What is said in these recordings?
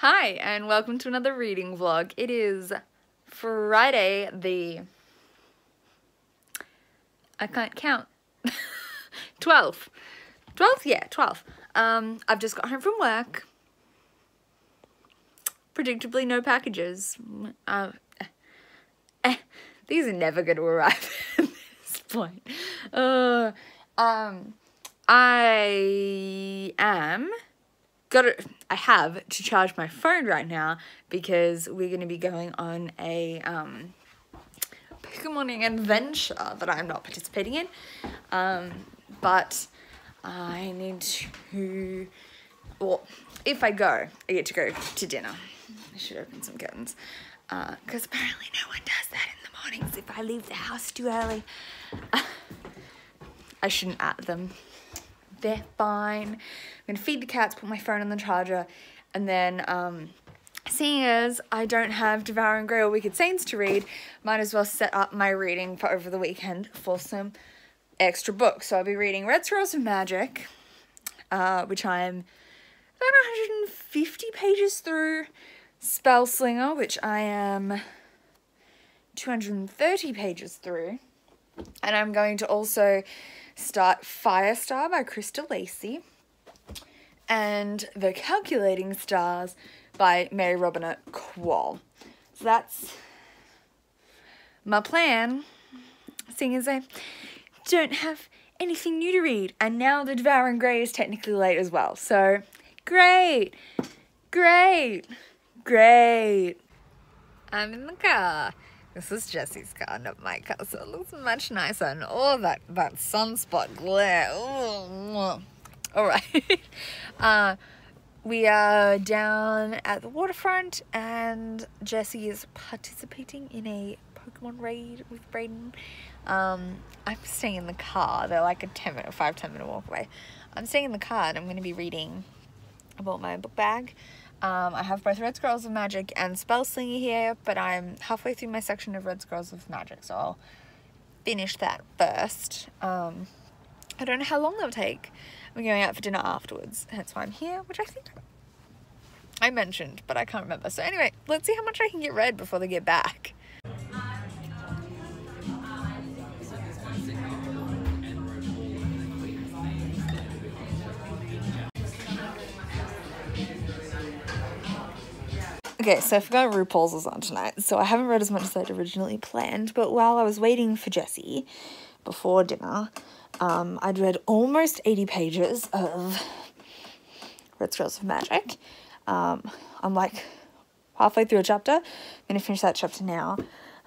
Hi, and welcome to another reading vlog. It is Friday the... I can't count. 12th. 12th? Yeah, 12th. I've just got home from work. Predictably, no packages. These are never going to arrive at this point. I have to charge my phone right now because we're going to be going on a Pokemoning adventure that I'm not participating in. But I need to, well, if I go, I get to go to dinner. I should open some curtains. Because apparently no one does that in the mornings if I leave the house too early. I shouldn't at them. They're fine. I'm gonna feed the cats, put my phone on the charger, and then seeing as I don't have Devouring Grey or Wicked Saints to read, might as well set up my reading for over the weekend for some extra books. So I'll be reading Red Scrolls of Magic, which I'm about 150 pages through, Spellslinger, which I am 230 pages through, and I'm going to also start Firestar by Krista Lacey and The Calculating Stars by Mary Robinette Kowal. So that's my plan, seeing as I don't have anything new to read, and now the Devouring Grey is technically late as well, so great, great, great. I'm in the car. This is Jesse's car, not my car, so it looks much nicer, and all that sunspot glare. Ooh. All right. We are down at the waterfront, and Jesse is participating in a Pokemon raid with Brayden. I'm staying in the car. They're like a 5-10 minute walk away. I'm staying in the car, and I'm going to be reading. I bought my book bag. I have both Red Scrolls of Magic and Spellslinger here, but I'm halfway through my section of Red Scrolls of Magic, so I'll finish that first. I don't know how long they'll take. I'm going out for dinner afterwards, hence why I'm here, which I think I mentioned, but I can't remember. So anyway, let's see how much I can get read before they get back. Okay, so I forgot RuPaul's was on tonight, so I haven't read as much as I'd originally planned, but while I was waiting for Jessie before dinner, I'd read almost 80 pages of Red Scrolls of Magic. I'm like halfway through a chapter. I'm going to finish that chapter now.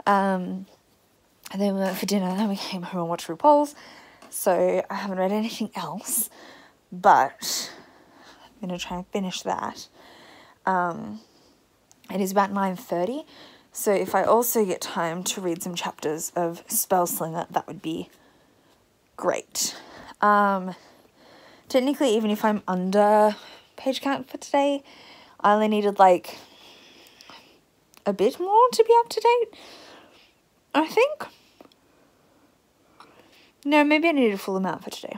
And then we went for dinner, and then we came home and watched RuPaul's, so I haven't read anything else, but I'm going to try and finish that. It is about 9:30, so if I also get time to read some chapters of Spellslinger, that would be great. Technically, even if I'm under page count for today, I only needed like a bit more to be up to date, I think. No, maybe I needed a full amount for today.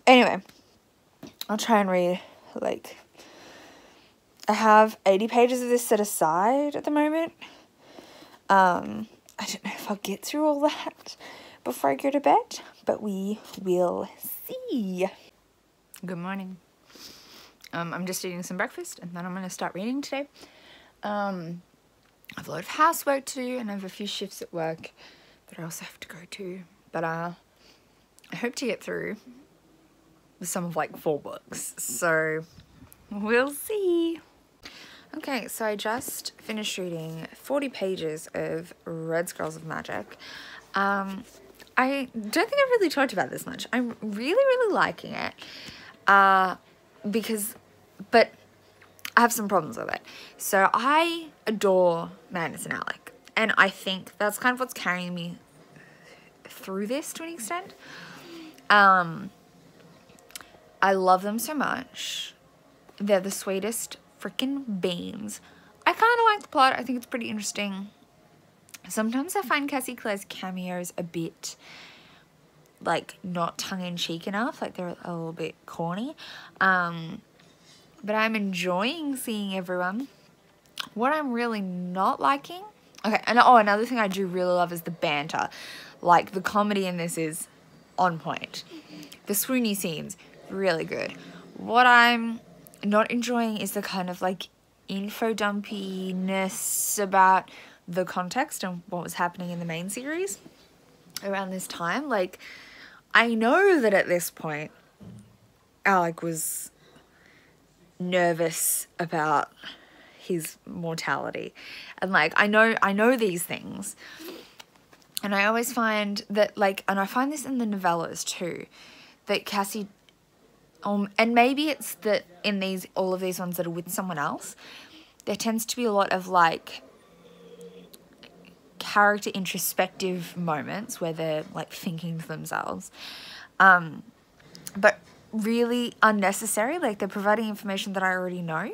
Anyway, I'll try and read, like, I have 80 pages of this set aside at the moment. I don't know if I'll get through all that before I go to bed, but we will see. Good morning. I'm just eating some breakfast, and then I'm going to start reading today. I have a lot of housework to do, and I have a few shifts at work that I also have to go to. But I hope to get through with some of like 4 books, so we'll see. Okay, so I just finished reading 40 pages of Red Scrolls of Magic. I don't think I've really talked about this much. I'm really liking it, but I have some problems with it. So I adore Magnus and Alec, and I think that's kind of what's carrying me through this to an extent. I love them so much. They're the sweetest freaking beans. I kind of like the plot. I think it's pretty interesting. Sometimes I find Cassie Clare's cameos a bit, like, not tongue-in-cheek enough. Like, they're a little bit corny. but I'm enjoying seeing everyone. What I'm really not liking... Okay, and another thing I do really love is the banter. Like, the comedy in this is on point. The swoony scenes, really good. What I'm not enjoying is the kind of, like, info dumpiness about the context and what was happening in the main series around this time. Like, I know that at this point, Alec was nervous about his mortality. And, like, I know these things. And I always find that, like, and I find this in the novellas too, that Cassie, and maybe it's that in all of these ones that are with someone else, there tends to be a lot of, like, character introspective moments where they're, like, thinking to themselves. But really unnecessary. Like, they're providing information that I already know.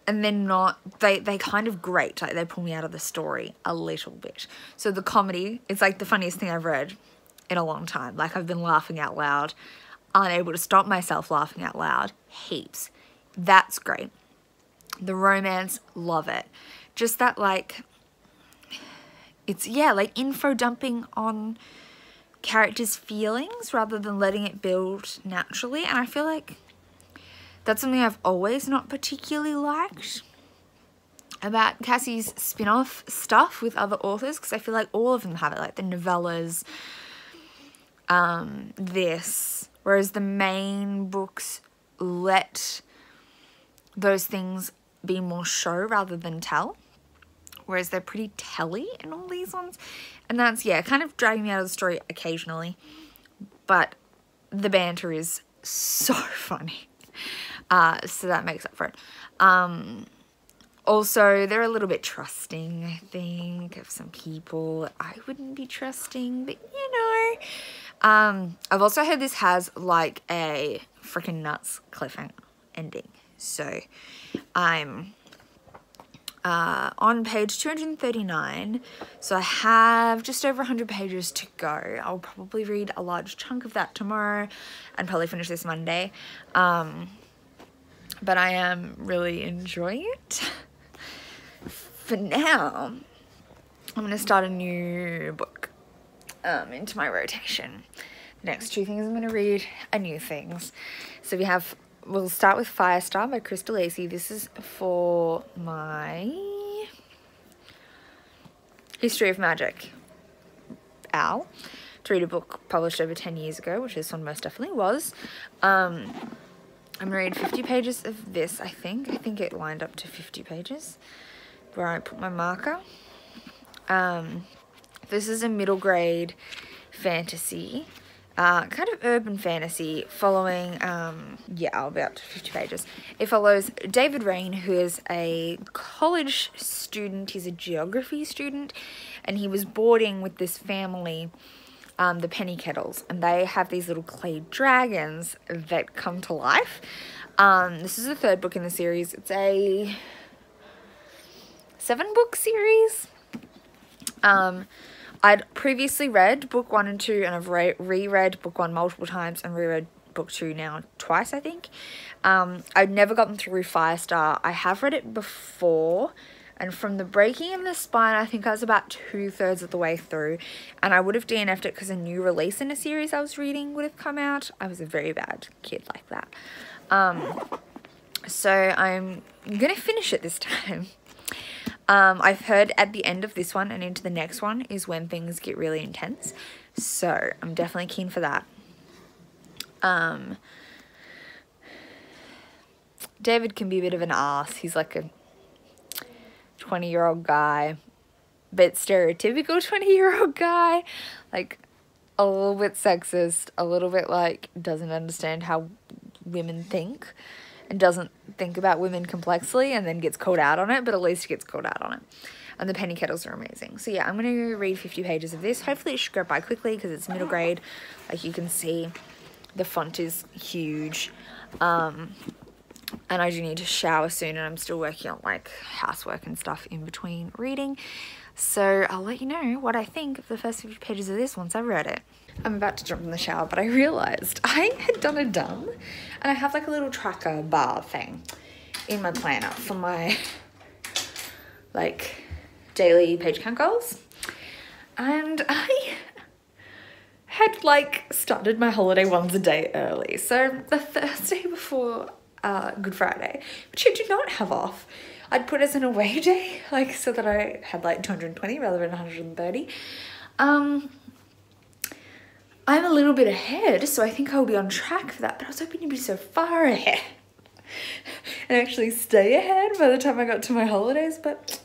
And they're not, they kind of grate, like, they pull me out of the story a little bit. So the comedy, it's like the funniest thing I've read in a long time. Like, I've been laughing out loud, unable to stop myself laughing out loud, heaps. That's great. The romance, love it. Just that, like, it's, yeah, like, info dumping on characters' feelings rather than letting it build naturally. And I feel like that's something I've always not particularly liked about Cassie's spin-off stuff with other authors, because I feel like all of them have it, like the novellas, this, whereas the main books let those things be more show rather than tell, whereas they're pretty telly in all these ones. And that's, yeah, kind of dragging me out of the story occasionally, but the banter is so funny. So that makes up for it. Also, they're a little bit trusting, I think, of some people I wouldn't be trusting, but you know. I've also heard this has, like, a freaking nuts cliffhanger ending. So I'm on page 239, so I have just over 100 pages to go. I'll probably read a large chunk of that tomorrow and probably finish this Monday. But I am really enjoying it. For now, I'm going to start a new book into my rotation. The next two things I'm going to read are new things. So we'll start with Firestar by Crystal Lacey. This is for my History of Magic OWL, to read a book published over 10 years ago, which this one most definitely was. I'm going to read 50 pages of this, I think. I think it lined up to 50 pages where I put my marker. This is a middle grade fantasy, kind of urban fantasy, following, yeah, I'll be up to 50 pages. It follows David Rain, who is a college student. He's a geography student, and he was boarding with this family, the Penny Kettles, and they have these little clay dragons that come to life. This is the third book in the series. It's a 7-book series. I'd previously read book 1 and 2, and I've reread book 1 multiple times and reread book 2 now twice, I think. I'd never gotten through Firestar. I have read it before, and from the breaking in the spine, I think I was about 2/3 of the way through, and I would have DNF'd it because a new release in a series I was reading would have come out. I was a very bad kid like that. So I'm gonna finish it this time. I've heard at the end of this one and into the next one is when things get really intense, so I'm definitely keen for that. David can be a bit of an ass. He's like a 20-year-old guy, but stereotypical 20-year-old guy, like a little bit sexist, a little bit like doesn't understand how women think and doesn't think about women complexly, and then gets called out on it, but at least he gets called out on it. And the Penny Kettles are amazing. So yeah, I'm going to read 50 pages of this. Hopefully it should go by quickly because it's middle grade. Like you can see, the font is huge. and I do need to shower soon, and I'm still working on like housework and stuff in between reading. So I'll let you know what I think of the first 50 pages of this once I've read it. I'm about to jump in the shower, but I realised I had done and I have like a little tracker bar thing in my planner for my like daily page count goals. And I had like started my holiday ones a day early. So the Thursday before Good Friday, which I do not have off, I'd put as an away day, like so that I had like 220 rather than 130. I'm a little bit ahead, so I think I'll be on track for that, but I was hoping to be so far ahead and actually stay ahead by the time I got to my holidays, but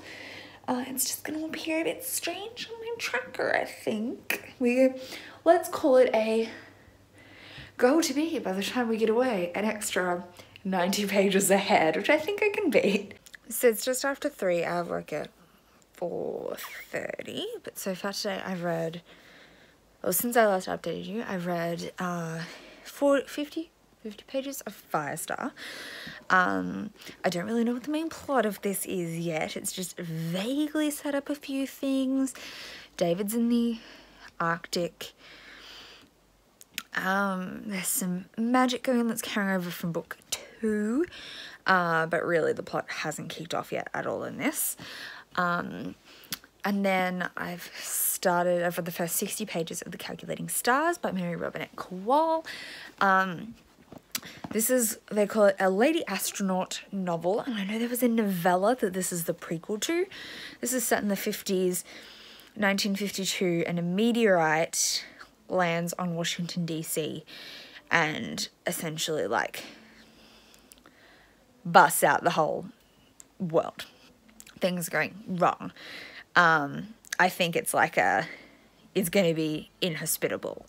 it's just going to appear a bit strange on my tracker, I think. Let's call it a go to be by the time we get away, an extra 90 pages ahead, which I think I can beat. So it's just after 3, I have work at 4:30, but so far today I've read, well, since I last updated you, I've read 50 pages of Firestar. I don't really know what the main plot of this is yet. It's just vaguely set up a few things. David's in the Arctic. There's some magic going on that's carrying over from book 2, but really the plot hasn't kicked off yet at all in this. And then I've read the first 60 pages of The Calculating Stars by Mary Robinette Kowal. This is, they call it a lady astronaut novel, and I know there was a novella that this is the prequel to. This is set in the 50s, 1952, and a meteorite lands on Washington, D.C. and essentially like busts out the whole world. Things are going wrong. I think it's like it's going to be inhospitable.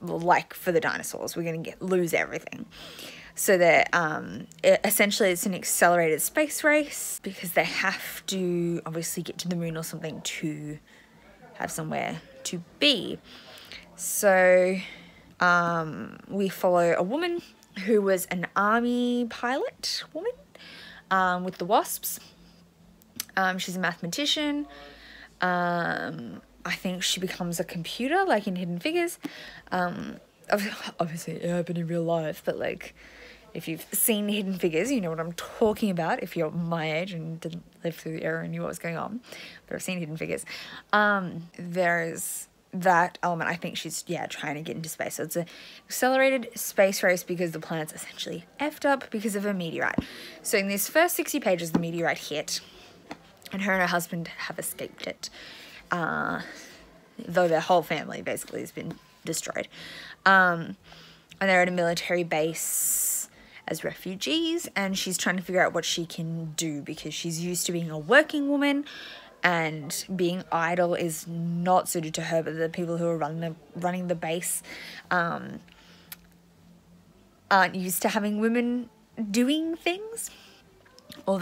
Like for the dinosaurs, we're going to lose everything. So that essentially it's an accelerated space race because they have to obviously get to the moon or something to have somewhere to be. So we follow a woman who was an army pilot woman with the Wasps. She's a mathematician. I think she becomes a computer, like in Hidden Figures. Obviously, it happened in real life, but like, if you've seen Hidden Figures, you know what I'm talking about. If you're my age and didn't live through the era and knew what was going on, but I've seen Hidden Figures. There's that element. I think she's, trying to get into space. So it's an accelerated space race because the planet's essentially effed up because of a meteorite. So in these first 60 pages, the meteorite hit, and her and her husband have escaped it. Though their whole family basically has been destroyed. And they're at a military base as refugees, and she's trying to figure out what she can do because she's used to being a working woman, and being idle is not suited to her, but the people who are running the base aren't used to having women doing things, or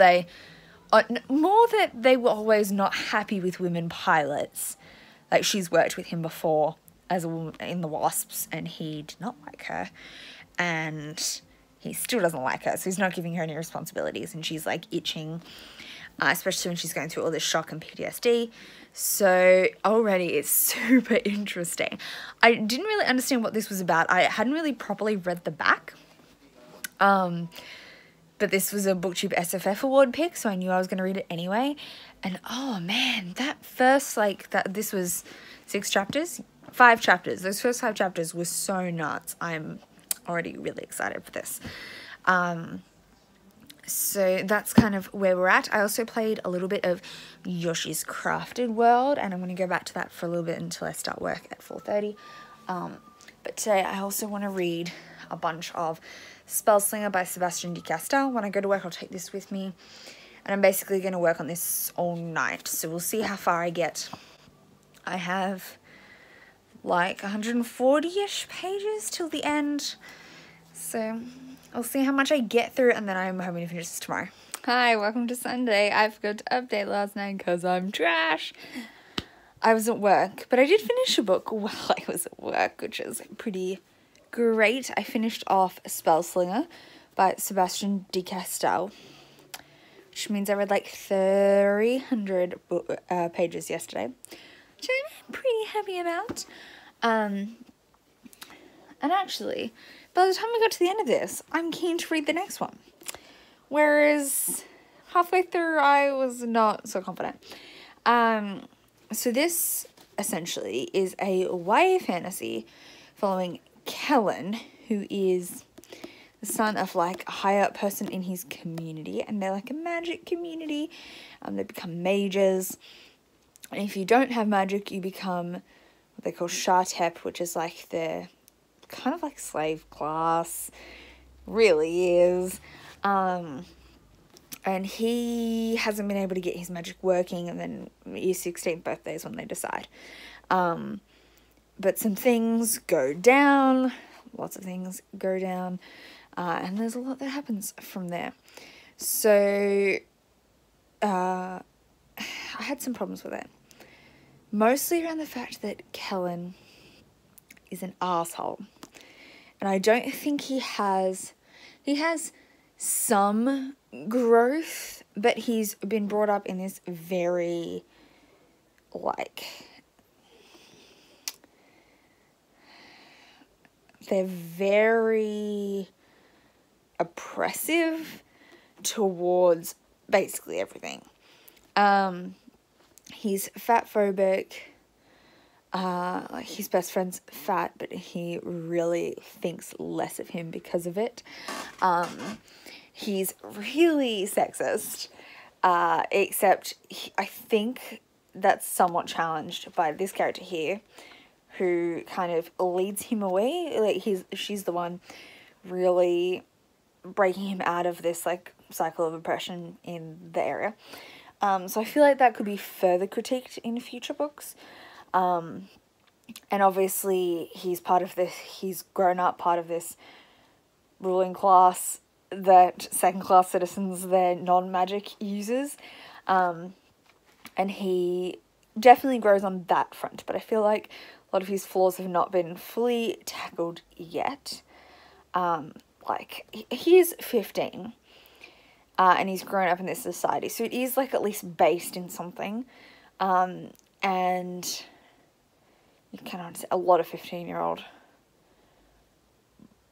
more that they were always not happy with women pilots. Like, she's worked with him before as a woman in the Wasps, and he did not like her, and he still doesn't like her, so he's not giving her any responsibilities, and she's like itching, especially when she's going through all this shock and PTSD. So already it's super interesting. I didn't really understand what this was about. I hadn't really properly read the back. But this was a BookTube SFF award pick, so I knew I was going to read it anyway. And oh man, that first, this was 5 chapters. Those first 5 chapters were so nuts. I'm already really excited for this. So that's kind of where we're at. I also played a little bit of Yoshi's Crafted World, and I'm going to go back to that for a little bit until I start work at 4:30. But today I also want to read a bunch of Spellslinger by Sebastian de Castell. When I go to work, I'll take this with me, and I'm basically going to work on this all night, so we'll see how far I get. I have like 140-ish pages till the end, so I'll see how much I get through, and then I'm hoping to finish this tomorrow. Hi, welcome to Sunday. I forgot to update last night because I'm trash. I was at work, but I did finish a book while I was at work, which is pretty great. I finished off Spellslinger by Sebastian de Castell, which means I read like 300 pages yesterday, which I'm pretty happy about. And actually, by the time we got to the end of this, I'm keen to read the next one. Whereas halfway through, I was not so confident. So this essentially is a YA fantasy following Kellen, who is the son of like a higher up person in his community, and they're like a magic community. They become mages, and if you don't have magic, you become what they call Shartep, which is like the kind of like slave class, really is. And he hasn't been able to get his magic working, and then his 16th birthday is when they decide. But some things go down, lots of things go down, and there's a lot that happens from there. So, I had some problems with it. Mostly around the fact that Kellen is an asshole. And I don't think he has some growth, but he's been brought up in this very, like, they're very oppressive towards basically everything. He's fat phobic. Like his best friend's fat, but he really thinks less of him because of it. He's really sexist, except I think that's somewhat challenged by this character here, who kind of leads him away. Like she's the one really breaking him out of this like cycle of oppression in the area. So I feel like that could be further critiqued in future books. And obviously he's grown up part of this ruling class that second class citizens, they're non-magic users. And he definitely grows on that front, but I feel like a lot of his flaws have not been fully tackled yet. Like he's 15. And he's grown up in this society, so it is like at least based in something. And you cannot say a lot of 15-year-old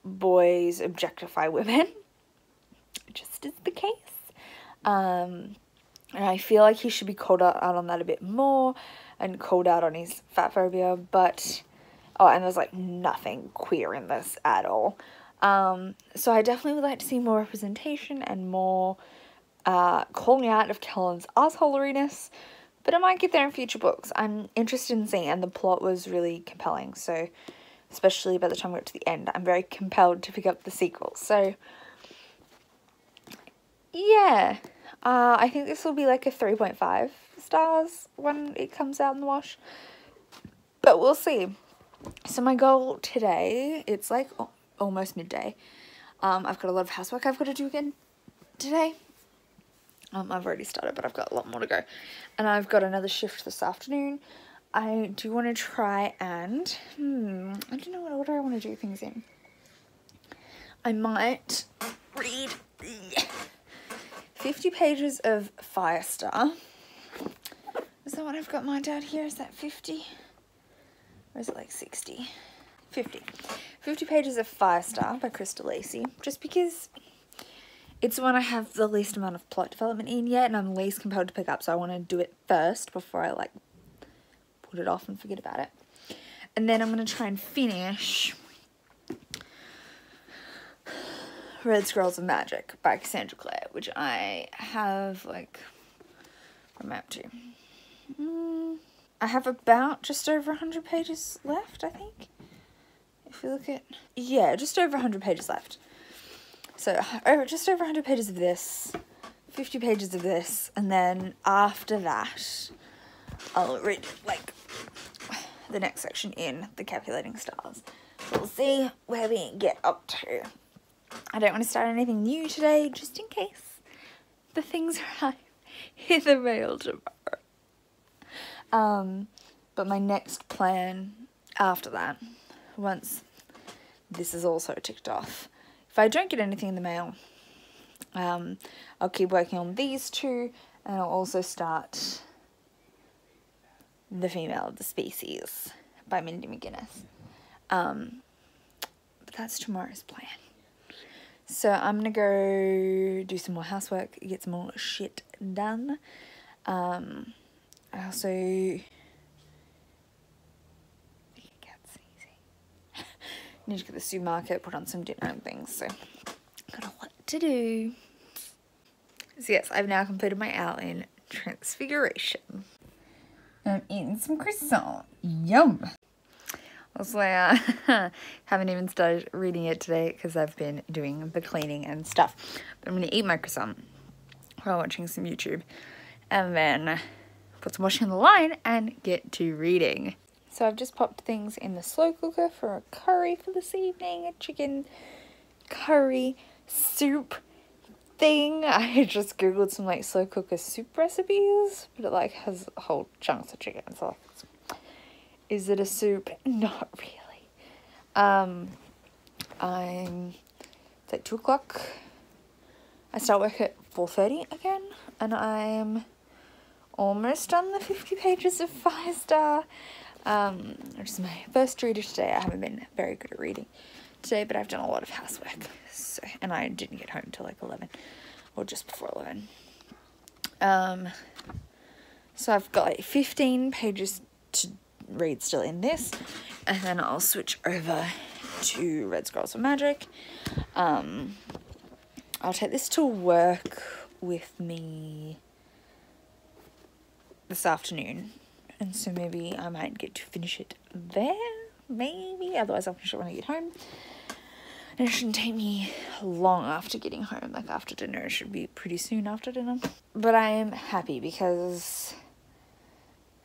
boys objectify women. Just is the case. And I feel like he should be called out on that a bit more, and called out on his fat phobia, but and there's like nothing queer in this at all. So I definitely would like to see more representation and more calling out of Kellen's assholeriness, but it might get there in future books. I'm interested in seeing, and the plot was really compelling, so especially by the time we got to the end, I'm very compelled to pick up the sequel. So yeah, I think this will be like a 3.5 stars when it comes out in the wash, but we'll see. So my goal today, it's like almost midday. I've got a lot of housework I've got to do again today. I've already started, but I've got a lot more to go. And I've got another shift this afternoon. I do want to try and, I don't know what order I want to do things in. I might read 50 pages of Firestar. Is that what I've got marked out here? Is that 50? Or is it like 60? 50. 50 pages of Firestar by Crystal Lacey, just because it's the one I have the least amount of plot development in yet, and I'm least compelled to pick up, so I want to do it first before I like put it off and forget about it. And then I'm going to try and finish Red Scrolls of Magic by Cassandra Clare, which I have like, what am I up to? I have about just over 100 pages left, I think. If you look at, yeah, just over 100 pages left. So just over 100 pages of this, 50 pages of this, and then after that, I'll read like the next section in the Calculating Stars. We'll see where we get up to. I don't want to start anything new today, just in case the things arrive in the mail tomorrow. But my next plan after that, once this is also ticked off, if I don't get anything in the mail, I'll keep working on these two, and I'll also start The Female of the Species by Mindy McGuinness. But that's tomorrow's plan. So I'm gonna go do some more housework, get some more shit done. I also need to get to the supermarket, put on some dinner and things, so got a lot to do. So yes, I've now completed my outline transfiguration. I'm eating some croissant. Yum! Also, I haven't even started reading it today because I've been doing the cleaning and stuff. But I'm going to eat my croissant while watching some YouTube, and then put some washing on the line and get to reading. So I've just popped things in the slow cooker for a curry for this evening, a chicken curry soup thing. I just googled some like slow cooker soup recipes, but it like has whole chunks of chicken, so is it a soup? Not really. It's like 2 o'clock. I start work at 4:30 again, and I'm almost done the 50 pages of Firestar. Which is my first reader today. I haven't been very good at reading today, but I've done a lot of housework. So, and I didn't get home till like 11, or just before 11. So I've got like 15 pages to read still in this, and then I'll switch over to Red Scrolls of Magic. I'll take this to work with me this afternoon, and so maybe I might get to finish it there, maybe, otherwise I'll finish it when I get home. And it shouldn't take me long after getting home, like after dinner. It should be pretty soon after dinner. But I am happy because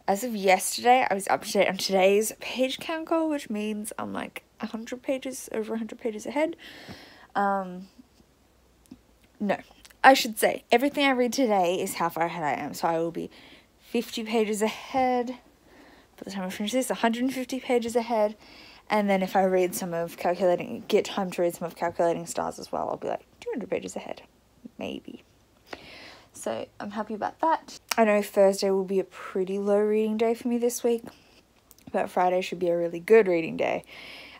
as of yesterday, I was up to date on today's page count goal, which means I'm like 100 pages, over 100 pages ahead. No, I should say everything I read today is how far ahead I am. So I will be 50 pages ahead by the time I finish this, 150 pages ahead. And then if I read some of get time to read some of Calculating Stars as well, I'll be like 200 pages ahead, maybe. So I'm happy about that. I know Thursday will be a pretty low reading day for me this week, but Friday should be a really good reading day.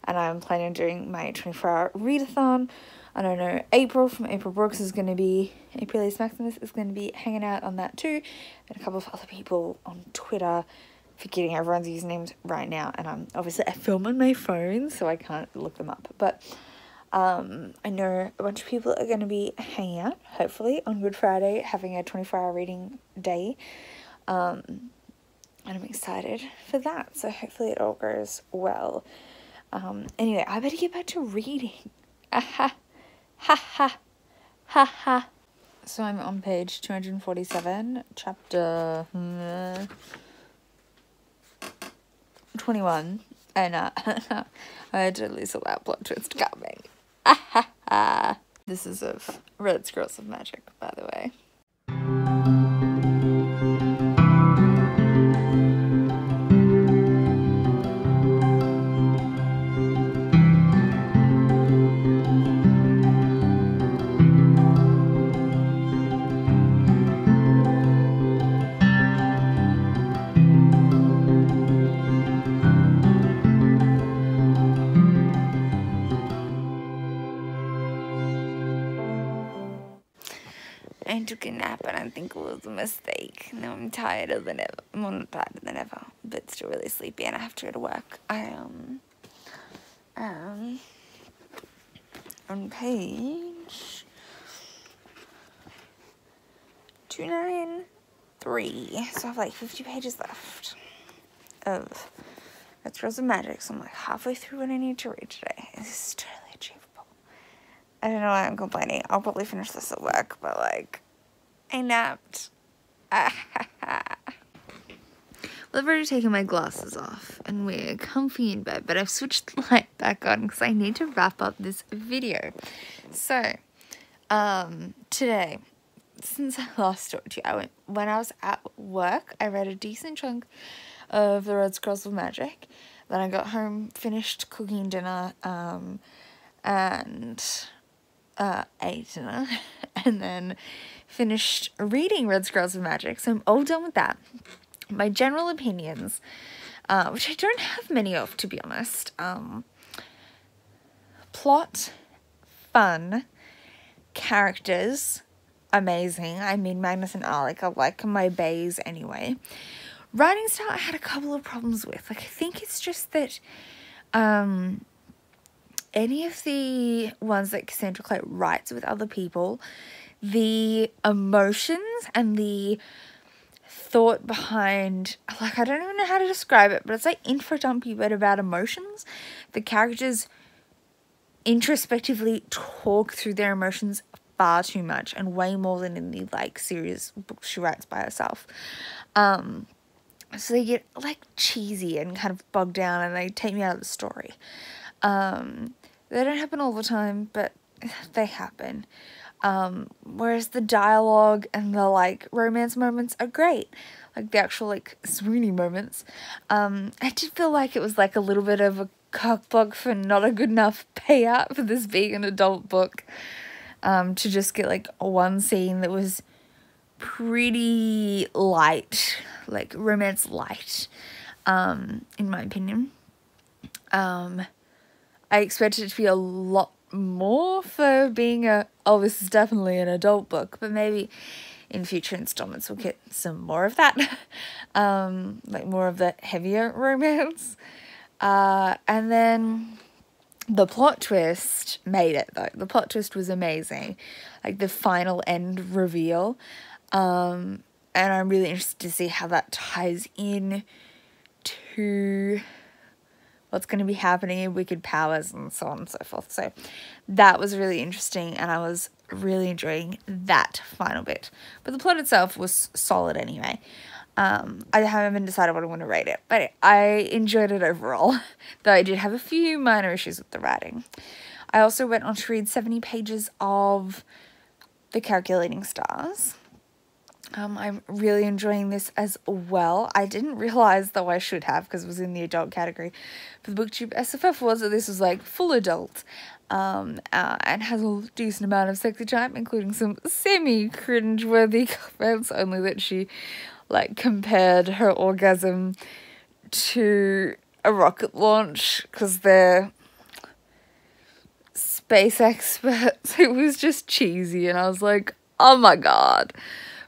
And I'm planning on doing my 24-hour readathon. And I know April from April Brooks is going to be, Aprilis Maximus is going to be hanging out on that too. And a couple of other people on Twitter, forgetting everyone's usernames right now. And I film on my phone, so I can't look them up. But I know a bunch of people are going to be hanging out, hopefully, on Good Friday, having a 24-hour reading day. And I'm excited for that. So hopefully it all goes well. Anyway, I better get back to reading. Ha ha. Ha ha. So I'm on page 247, chapter 21, and I totally saw that plot twist coming. This is of Red Scrolls of Magic, by the way. I took a nap and I think it was a mistake. Now I'm tireder than ever. Well, not tireder than ever, but still really sleepy, and I have to go to work. I on page 293, so I have like 50 pages left of Red Scrolls of Magic, so I'm like halfway through what I need to read today. This is totally achievable. I don't know why I'm complaining. I'll probably finish this at work, but like, I napped. Well, I've already taken my glasses off and we're comfy in bed, but I've switched the light back on because I need to wrap up this video. So, today, since I last talked to you, when I was at work, I read a decent chunk of the Red Scrolls of Magic. Then I got home, finished cooking dinner, and ate dinner, and then finished reading Red Scrolls of Magic, so I'm all done with that. My general opinions, which I don't have many of, to be honest. Plot, fun, characters, amazing. I mean, Magnus and Alec are like my baes anyway. Writing style, I had a couple of problems with. Like, I think it's just that any of the ones that Cassandra Clare writes with other people, the emotions and the thought behind, like, I don't even know how to describe it, but it's like info dumpy but about emotions. The characters introspectively talk through their emotions far too much, and way more than in the like serious books she writes by herself. So they get like cheesy and kind of bogged down, and they take me out of the story. They don't happen all the time, but they happen. Whereas the dialogue and the like romance moments are great, like the actual like swoony moments. I did feel like it was like a little bit of a cockblock for not a good enough payout for this being an adult book, to just get like one scene that was pretty light, like romance light, in my opinion. I expected it to be a lot more for being this is definitely an adult book, but maybe in future installments we'll get some more of that, like more of the heavier romance. And then the plot twist made it, though. The plot twist was amazing, like the final end reveal, and I'm really interested to see how that ties in to what's going to be happening in Wicked Powers and so on and so forth. So that was really interesting, and I was really enjoying that final bit. But the plot itself was solid anyway. I haven't decided what I want to rate it, but I enjoyed it overall, though I did have a few minor issues with the writing. I also went on to read 70 pages of The Calculating Stars. I'm really enjoying this as well. I didn't realise, though I should have, because it was in the adult category, but the BookTube SFF was that this was like full adult, and has a decent amount of sexy time, including some semi-cringe-worthy comments, only that she like compared her orgasm to a rocket launch because they're space experts. It was just cheesy, and I was like, oh my god.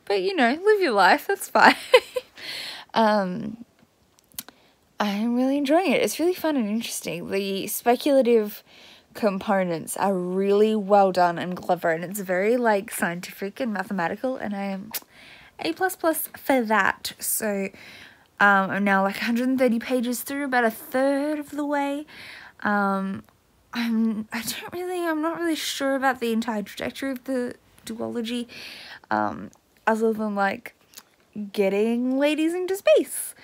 But you know, live your life, that's fine. I'm really enjoying it. It's really fun and interesting. The speculative components are really well done and clever, and it's very like scientific and mathematical, and I am A++ for that. So I'm now like 130 pages through, about a third of the way. I'm not really sure about the entire trajectory of the duology, other than like getting ladies into space.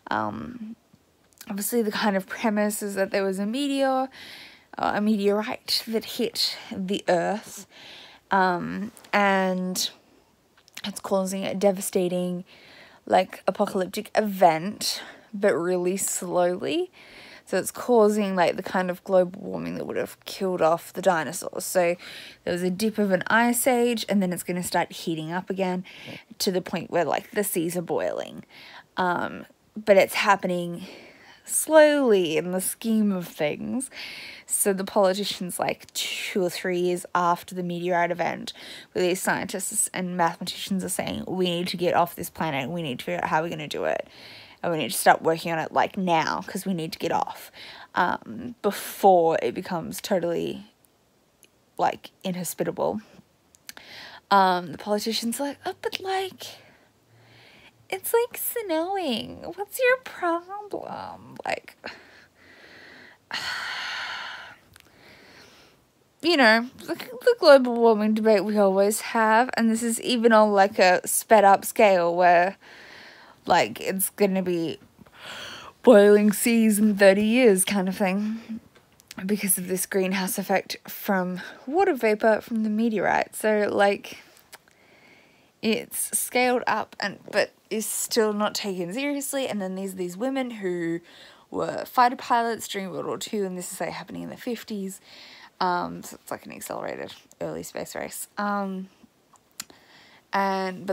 Obviously the kind of premise is that there was a meteorite that hit the Earth, and it's causing a devastating, like, apocalyptic event, but really slowly. So it's causing, like, the kind of global warming that would have killed off the dinosaurs. So there was a dip of an ice age, and then it's going to start heating up again to the point where, like, the seas are boiling. But it's happening slowly in the scheme of things. So the politicians, like 2 or 3 years after the meteorite event, where these scientists and mathematicians are saying, we need to get off this planet, we need to figure out how we're going to do it, and we need to start working on it like now, because we need to get off, before it becomes totally like inhospitable. The politicians are like, oh, but like, it's like snowing, what's your problem? Like, you know, the global warming debate we always have, and this is even on like a sped up scale where like it's gonna be boiling seas in 30 years kind of thing, because of this greenhouse effect from water vapor from the meteorite. So like, it's scaled up, but is still not taken seriously. And then there's these women who were fighter pilots during World War II, and this is like happening in the 50s. So it's like an accelerated early space race. But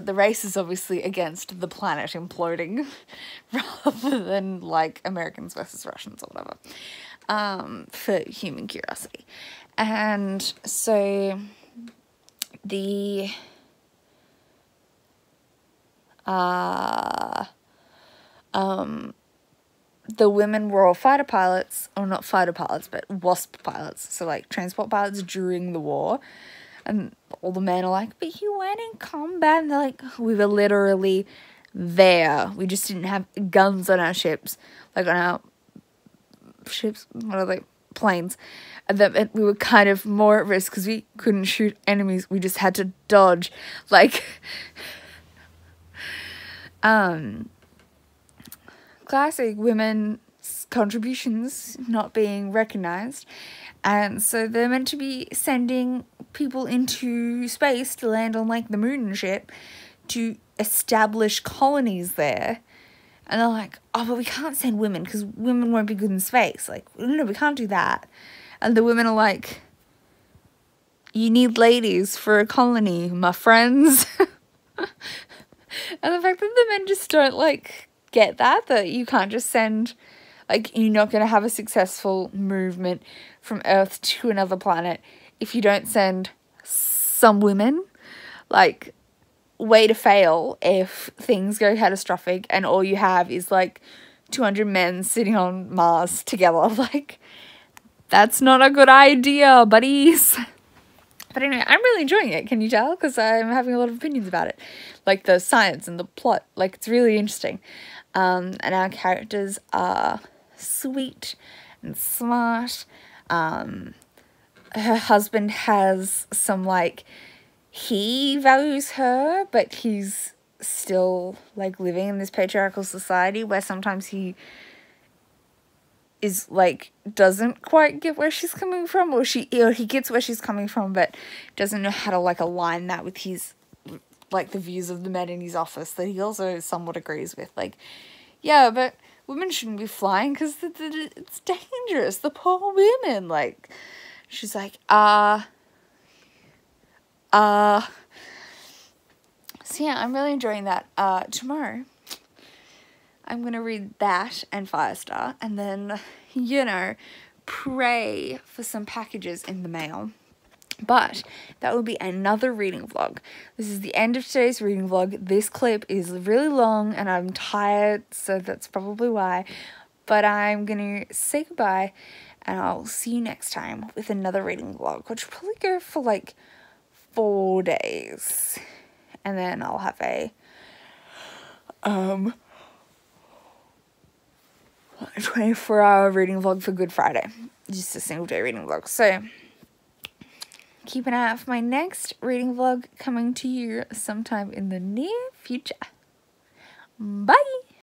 the race is obviously against the planet imploding rather than like Americans versus Russians or whatever, for human curiosity. And so the women were all fighter pilots, or not fighter pilots, but WASP pilots, so like transport pilots during the war. And all the men are like, but you weren't in combat. And they're like, we were literally there. We just didn't have guns on our ships. Like on our ships, what are they? Planes. And then we were kind of more at risk because we couldn't shoot enemies. We just had to dodge. Like, classic women's contributions not being recognized. And so they're meant to be sending people into space to land on like the moon and shit to establish colonies there. And they're like, oh, but we can't send women because women won't be good in space. Like, no, we can't do that. And the women are like, you need ladies for a colony, my friends. And the fact that the men just don't like get that you can't just send, like, you're not going to have a successful movement from Earth to another planet if you don't send some women. Like, way to fail if things go catastrophic and all you have is like 200 men sitting on Mars together. Like, that's not a good idea, buddies. But anyway, I'm really enjoying it, can you tell? Because I'm having a lot of opinions about it. Like the science and the plot. Like, it's really interesting. And our characters are sweet and smart. Her husband has some, like, he values her, but he's still, like, living in this patriarchal society where sometimes he is, like, doesn't quite get where she's coming from, or he gets where she's coming from, but doesn't know how to, like, align that with his, like, the views of the men in his office that he also somewhat agrees with. Like, yeah, but women shouldn't be flying because it's dangerous. The poor women. Like, she's like, So yeah, I'm really enjoying that. Tomorrow, I'm going to read that and Firestar, and then, you know, pray for some packages in the mail. But that will be another reading vlog. This is the end of today's reading vlog. This clip is really long and I'm tired, so that's probably why. But I'm going to say goodbye and I'll see you next time with another reading vlog, which will probably go for like 4 days. And then I'll have a 24-hour reading vlog for Good Friday. Just a single day reading vlog. So keep an eye out for my next reading vlog coming to you sometime in the near future. Bye!